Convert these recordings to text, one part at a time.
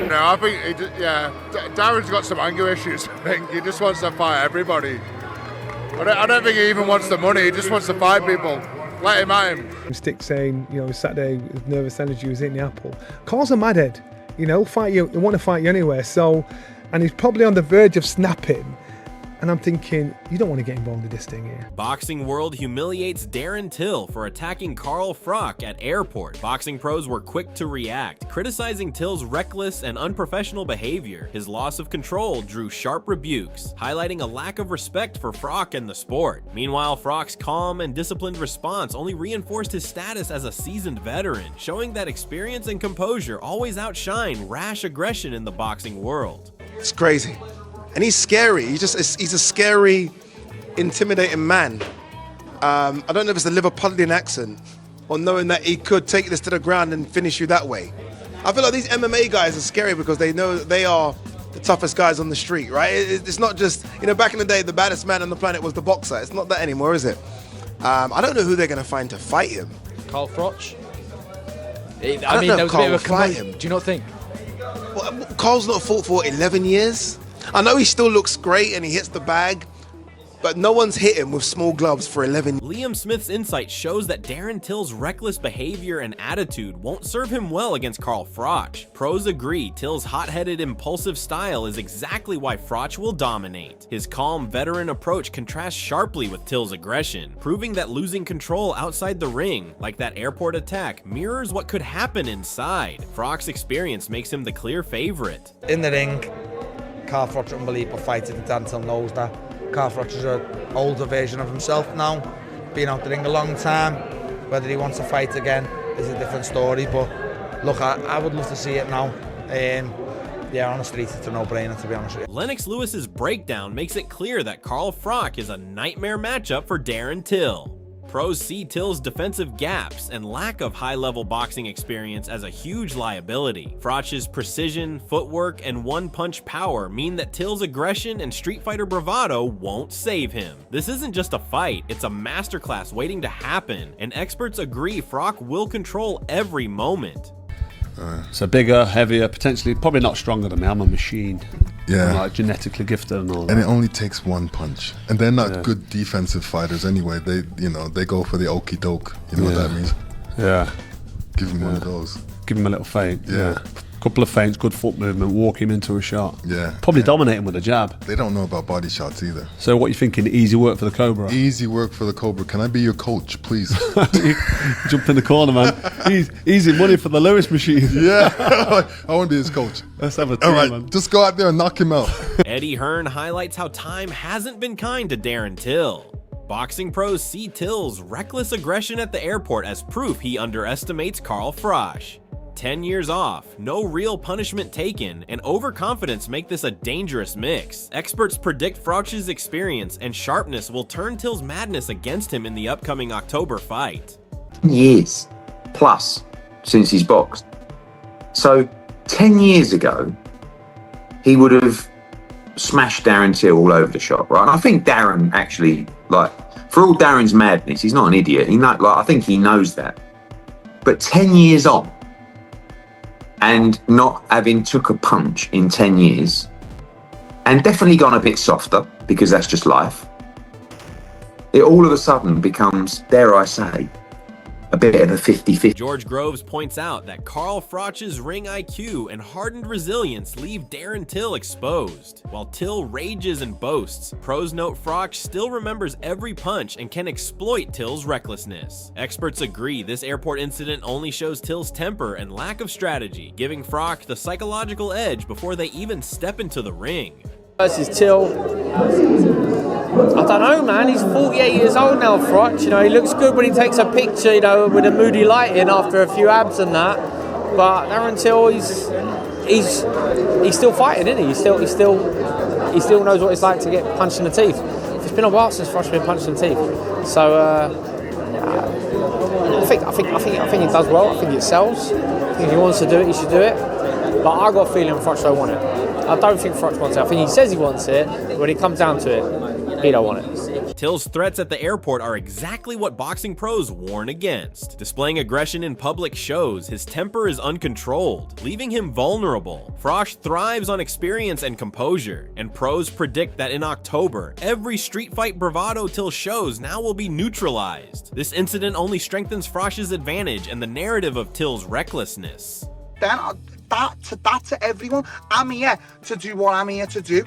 No, I think, Darren's got some anger issues. I think he just wants to fight everybody. I don't think he even wants the money, he just wants to fight people. Let him at him. Stick saying, Saturday with nervous energy was hitting the apple. Carl's a madhead, fight you, they want to fight you anyway, and he's probably on the verge of snapping. And I'm thinking, you don't want to get involved in this thing here. Boxing World humiliates Darren Till for attacking Carl Froch at airport. Boxing pros were quick to react, criticizing Till's reckless and unprofessional behavior. His loss of control drew sharp rebukes, highlighting a lack of respect for Froch and the sport. Meanwhile, Froch's calm and disciplined response only reinforced his status as a seasoned veteran, showing that experience and composure always outshine rash aggression in the boxing world. It's crazy. And he's scary. He's a scary, intimidating man. I don't know if it's a Liverpudlian accent or knowing that he could take this to the ground and finish you that way. I feel like these MMA guys are scary because they know that they are the toughest guys on the street, right? It's not just, back in the day, the baddest man on the planet was the boxer. It's not that anymore, is it? I don't know who they're going to find to fight him. Carl Froch? I mean, there was a bit of a fight him. Do you not think? Well, Carl's not fought for 11 years. I know he still looks great and he hits the bag, but no one's hit him with small gloves for 11 years. Liam Smith's insight shows that Darren Till's reckless behavior and attitude won't serve him well against Carl Froch. Pros agree Till's hot-headed, impulsive style is exactly why Froch will dominate. His calm, veteran approach contrasts sharply with Till's aggression, proving that losing control outside the ring, like that airport attack, mirrors what could happen inside. Froch's experience makes him the clear favorite. In the ring, Carl Froch is an unbelievable fighter. Darren Till knows that. Carl Froch is an older version of himself now. Been out the ring a long time. Whether he wants to fight again is a different story. But look, I would love to see it now. On the street, it's a no-brainer, to be honest with you. Lennox Lewis's breakdown makes it clear that Carl Froch is a nightmare matchup for Darren Till. Pros see Till's defensive gaps and lack of high-level boxing experience as a huge liability. Froch's precision, footwork, and one-punch power mean that Till's aggression and street fighter bravado won't save him. This isn't just a fight, it's a masterclass waiting to happen, and experts agree Froch will control every moment. So bigger, heavier, potentially, probably not stronger than me. I'm a machine. Yeah. I'm like genetically gifted and all that. And it only takes one punch. And they're not good defensive fighters anyway. They go for the okey doke. You know what that means? Yeah. Give him one of those. Give him a little feint. Yeah. Couple of feints, good foot movement, walk him into a shot. Yeah. Probably dominate him with a jab. They don't know about body shots either. So what are you thinking? Easy work for the Cobra? Easy work for the Cobra. Can I be your coach, please? Jump in the corner, man. Easy money for the Lewis machine. Yeah. I want to be his coach. Let's have a team, all right, man. Just go out there and knock him out. Eddie Hearn highlights how time hasn't been kind to Darren Till. Boxing pros see Till's reckless aggression at the airport as proof he underestimates Carl Froch. 10 years off, no real punishment taken, and overconfidence make this a dangerous mix. Experts predict Froch's experience and sharpness will turn Till's madness against him in the upcoming October fight. Years plus since he's boxed. So 10 years ago, he would have smashed Darren Till all over the shop, right? And I think Darren actually, for all Darren's madness, he's not an idiot. I think he knows that. But 10 years on, and not having took a punch in 10 years, and definitely gone a bit softer, because that's just life, it all of a sudden becomes, dare I say, a bit of a 50-50. George Groves points out that Carl Froch's ring IQ and hardened resilience leave Darren Till exposed. While Till rages and boasts, pros note Froch still remembers every punch and can exploit Till's recklessness. Experts agree this airport incident only shows Till's temper and lack of strategy, giving Froch the psychological edge before they even step into the ring. Versus Till. I don't know, man. He's 48 years old now, Froch. He looks good when he takes a picture, with a moody lighting after a few abs and that. But Darren Till, he's still fighting, isn't he? He still knows what it's like to get punched in the teeth. It's been a while since Froch's been punched in the teeth. So I think he does well. I think it sells. I think if he wants to do it, he should do it. But I got a feeling Froch don't want it. I don't think Froch wants it. I think he says he wants it, but when it comes down to it, he don't want it. Till's threats at the airport are exactly what boxing pros warn against. Displaying aggression in public shows his temper is uncontrolled, leaving him vulnerable. Froch thrives on experience and composure, and pros predict that in October, every street fight bravado Till shows now will be neutralized. This incident only strengthens Froch's advantage and the narrative of Till's recklessness. Then that to everyone, I'm here to do what I'm here to do.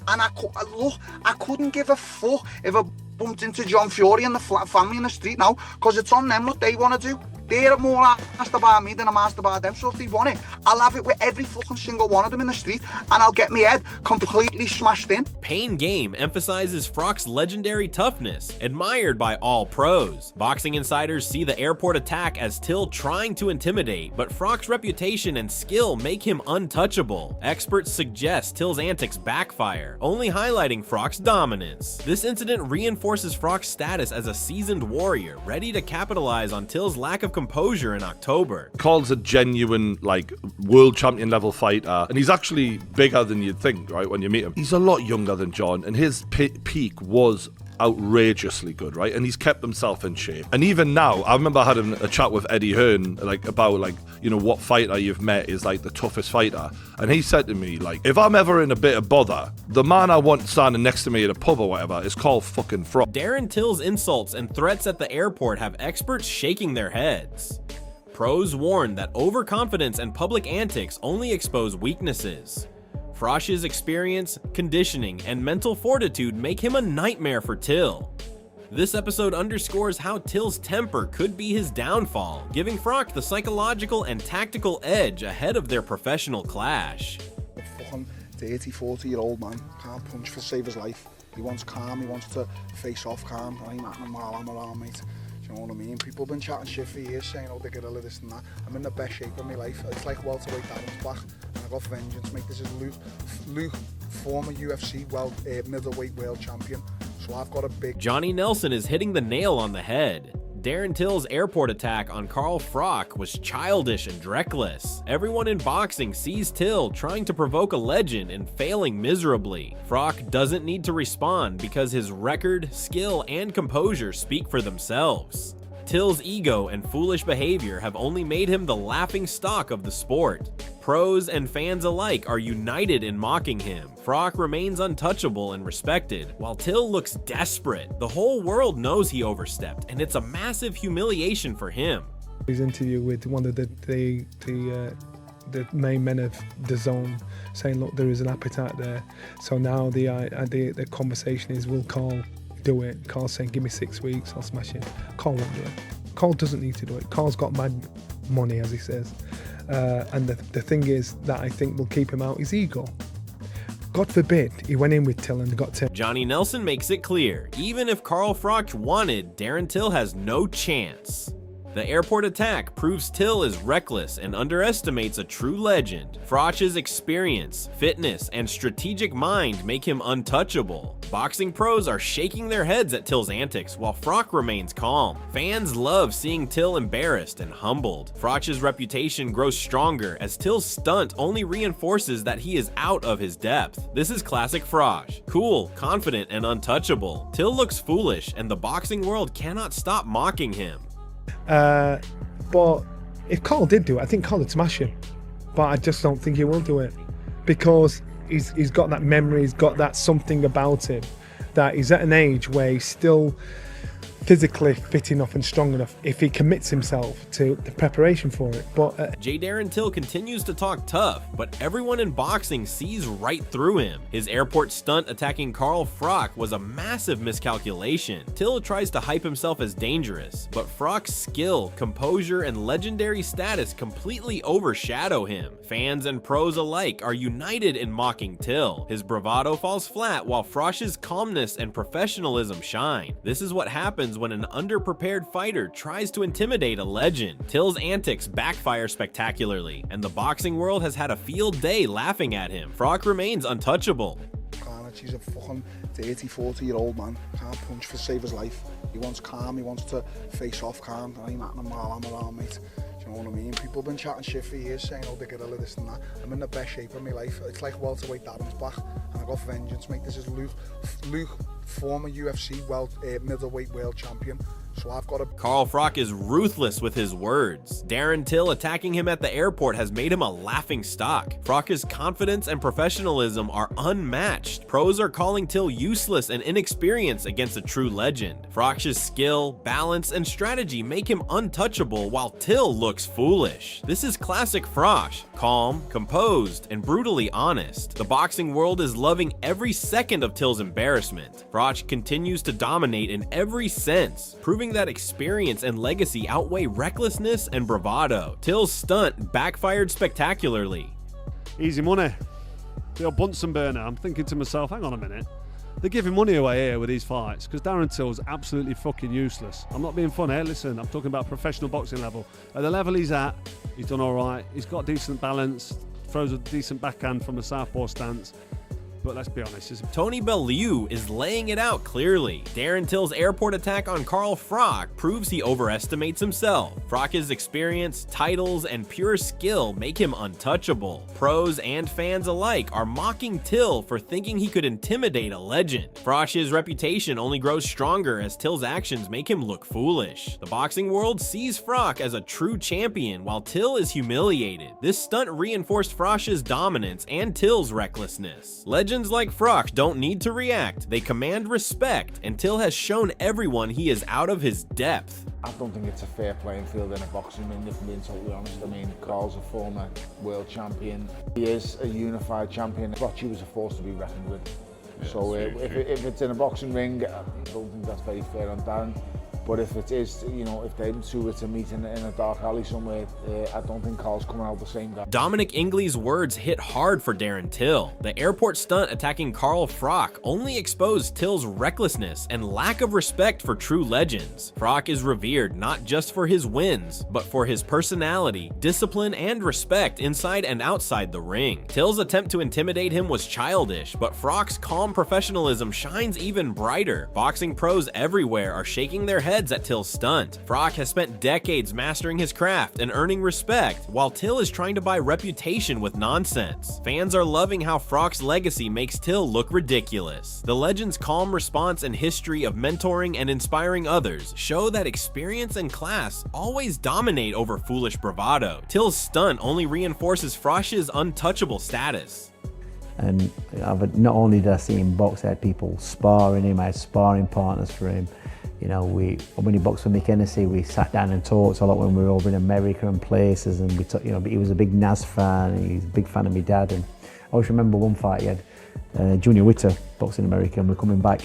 And I couldn't give a fuck if I bumped into John Fury and the family in the street now, because it's on them what they want to do. They're more asked about me than I'm asked about them, so if they want it, I'll have it with every fucking single one of them in the street, and I'll get my head completely smashed in. Pain Game emphasizes Froch's legendary toughness, admired by all pros. Boxing insiders see the airport attack as Till trying to intimidate, but Froch's reputation and skill make him untouchable. Experts suggest Till's antics backfire, only highlighting Froch's dominance. This incident reinforces Froch's status as a seasoned warrior, ready to capitalize on Till's lack of composure in October. Carl's a genuine, world champion level fighter, and he's actually bigger than you'd think, right, when you meet him. He's a lot younger than John, and his peak was outrageously good, right? And he's kept himself in shape. And even now, I remember having a chat with Eddie Hearn, about what fighter you've met is the toughest fighter. And he said to me, if I'm ever in a bit of bother, the man I want standing next to me at a pub or whatever is Carl fucking Froch. Darren Till's insults and threats at the airport have experts shaking their heads. Pros warn that overconfidence and public antics only expose weaknesses. Froch's experience, conditioning, and mental fortitude make him a nightmare for Till. This episode underscores how Till's temper could be his downfall, giving Froch the psychological and tactical edge ahead of their professional clash. A fucking 30, 40-year-old man can't punch for save his life. He wants calm, he wants to face off calm. I ain't happening while I'm around, mate. You know what I mean? People have been chatting shit for years saying, oh, they're gorilla, this and that. I'm in the best shape of my life. It's like welterweight Darren's back, and I got vengeance, mate. This is Luke, former UFC middleweight world champion. So I've got a big... Johnny Nelson is hitting the nail on the head. Darren Till's airport attack on Carl Froch was childish and reckless. Everyone in boxing sees Till trying to provoke a legend and failing miserably. Froch doesn't need to respond because his record, skill, and composure speak for themselves. Till's ego and foolish behavior have only made him the laughing stock of the sport. Pros and fans alike are united in mocking him. Froch remains untouchable and respected, while Till looks desperate. The whole world knows he overstepped, and it's a massive humiliation for him. His interview with one of the main men of the zone, saying, look, there is an appetite there. So now the conversation is, will Carl do it? Carl's saying, give me 6 weeks, I'll smash it. Carl won't do it. Carl doesn't need to do it. Carl's got mad money, as he says. And the thing is that I think will keep him out is ego. God forbid he went in with Till and got Till. Johnny Nelson makes it clear, even if Carl Froch wanted, Darren Till has no chance. The airport attack proves Till is reckless and underestimates a true legend. Froch's experience, fitness, and strategic mind make him untouchable. Boxing pros are shaking their heads at Till's antics, while Froch remains calm. Fans love seeing Till embarrassed and humbled. Froch's reputation grows stronger as Till's stunt only reinforces that he is out of his depth. This is classic Froch. Cool, confident, and untouchable. Till looks foolish, and the boxing world cannot stop mocking him. But if Carl did do it, I think Carl would smash him. But I just don't think he will do it because he's got that memory, he's got that something about him that he's at an age where he's still physically fit enough and strong enough if he commits himself to the preparation for it. But J. Darren Till continues to talk tough, but everyone in boxing sees right through him. His airport stunt attacking Carl Froch was a massive miscalculation. Till tries to hype himself as dangerous, but Froch's skill, composure, and legendary status completely overshadow him. Fans and pros alike are united in mocking Till. His bravado falls flat while Froch's calmness and professionalism shine. This is what happens when an underprepared fighter tries to intimidate a legend. Till's antics backfire spectacularly, and the boxing world has had a field day laughing at him. Froch remains untouchable. He's a fucking 30, 40-year-old man. Can't punch for save his life. He wants calm, he wants to face off calm. I ain't happening while I'm around, mate. Do you know what I mean? People have been chatting shit for years saying, oh, they're gorilla, this and that. I'm in the best shape of my life. It's like welterweight Darren's back, and I got vengeance, mate. This is Luke, former UFC middleweight world champion. So I've got to... Carl Froch is ruthless with his words. Darren Till attacking him at the airport has made him a laughing stock. Froch's confidence and professionalism are unmatched. Pros are calling Till useless and inexperienced against a true legend. Froch's skill, balance, and strategy make him untouchable while Till looks foolish. This is classic Froch. Calm, composed, and brutally honest. The boxing world is loving every second of Till's embarrassment. Froch continues to dominate in every sense, proving that experience and legacy outweigh recklessness and bravado. Till's stunt backfired spectacularly. Easy money. The old Bunsen burner. I'm thinking to myself, hang on a minute. They're giving money away here with these fights because Darren Till's absolutely fucking useless. I'm not being funny. Listen, I'm talking about professional boxing level. At the level he's at, he's done all right. He's got decent balance, throws a decent backhand from a southpaw stance. But let's be honest. Tony Bellew is laying it out clearly. Darren Till's airport attack on Carl Froch proves he overestimates himself. Froch's experience, titles, and pure skill make him untouchable. Pros and fans alike are mocking Till for thinking he could intimidate a legend. Froch's reputation only grows stronger as Till's actions make him look foolish. The boxing world sees Froch as a true champion while Till is humiliated. This stunt reinforced Froch's dominance and Till's recklessness. Legends like Froch don't need to react, they command respect, and Till has shown everyone he is out of his depth. I don't think it's a fair playing field in a boxing ring, if I'm being totally honest. I mean, Carl's a former world champion. He is a unified champion. Froch was a force to be reckoned with. So if it's in a boxing ring, I don't think that's very fair on Darren. But if it is, you know, if they two were to meet in a dark alley somewhere, I don't think Carl's coming out the same guy. Dominic Ingley's words hit hard for Darren Till. The airport stunt attacking Carl Froch only exposed Till's recklessness and lack of respect for true legends. Froch is revered not just for his wins, but for his personality, discipline, and respect inside and outside the ring. Till's attempt to intimidate him was childish, but Froch's calm professionalism shines even brighter. Boxing pros everywhere are shaking their heads at Till's stunt. Froch has spent decades mastering his craft and earning respect, while Till is trying to buy reputation with nonsense. Fans are loving how Froch's legacy makes Till look ridiculous. The legend's calm response and history of mentoring and inspiring others show that experience and class always dominate over foolish bravado. Till's stunt only reinforces Froch's untouchable status. And not only did I see him box, I had people sparring him, I had sparring partners for him. You know, when he boxed for Mick Hennessy, we sat down and talked a lot when we were over in America and places, and you know, he was a big Nas fan, and he's a big fan of my dad. And I always remember one fight he had, Junior Witter boxed in America, and we're coming back.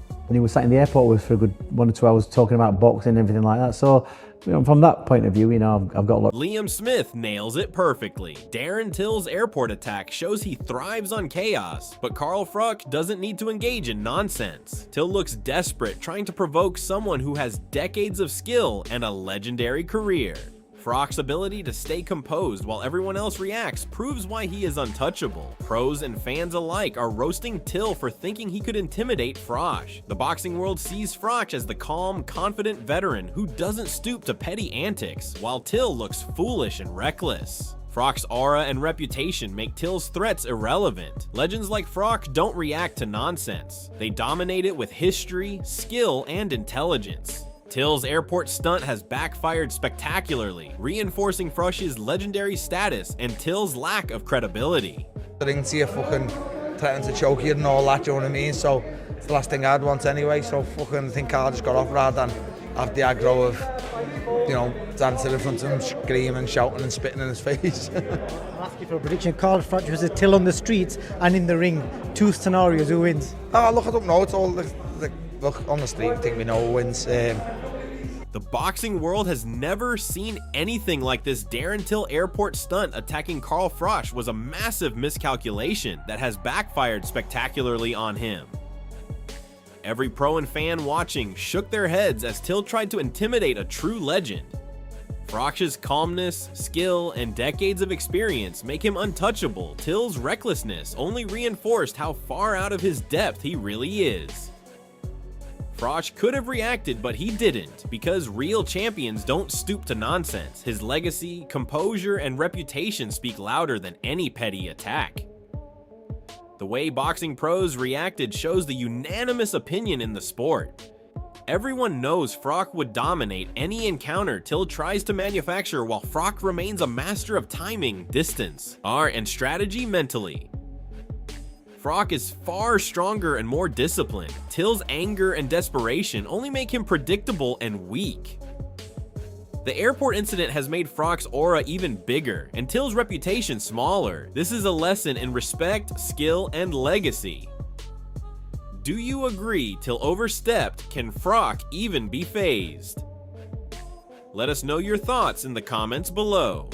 And he was sat in the airport with us for a good 1 or 2 hours talking about boxing and everything like that. So, you know, from that point of view, you know, I've got a lot. Liam Smith nails it perfectly. Darren Till's airport attack shows he thrives on chaos, but Carl Froch doesn't need to engage in nonsense. Till looks desperate, trying to provoke someone who has decades of skill and a legendary career. Froch's ability to stay composed while everyone else reacts proves why he is untouchable. Pros and fans alike are roasting Till for thinking he could intimidate Froch. The boxing world sees Froch as the calm, confident veteran who doesn't stoop to petty antics, while Till looks foolish and reckless. Froch's aura and reputation make Till's threats irrelevant. Legends like Froch don't react to nonsense. They dominate it with history, skill, and intelligence. Till's airport stunt has backfired spectacularly, reinforcing Froch's legendary status and Till's lack of credibility. I didn't see a fucking threatening to choke you and all that, you know what I mean? So it's the last thing I'd want anyway, so fucking I think Carl just got off rather than have the aggro of, you know, dancing in front of him, screaming, shouting and spitting in his face. I'll ask you for a prediction. Carl Froch versus Till on the streets and in the ring. 2 scenarios, who wins? Oh, look, I don't know, it's all look, on the street, I think we know who wins. The boxing world has never seen anything like this. Darren Till airport stunt attacking Carl Froch was a massive miscalculation that has backfired spectacularly on him. Every pro and fan watching shook their heads as Till tried to intimidate a true legend. Froch's calmness, skill, and decades of experience make him untouchable. Till's recklessness only reinforced how far out of his depth he really is. Froch could have reacted, but he didn't, because real champions don't stoop to nonsense. His legacy, composure, and reputation speak louder than any petty attack. The way boxing pros reacted shows the unanimous opinion in the sport. Everyone knows Froch would dominate any encounter Till tries to manufacture, while Froch remains a master of timing, distance, and strategy mentally. Froch is far stronger and more disciplined. Till's anger and desperation only make him predictable and weak. The airport incident has made Froch's aura even bigger, and Till's reputation smaller. This is a lesson in respect, skill, and legacy. Do you agree Till overstepped? Can Froch even be phased? Let us know your thoughts in the comments below.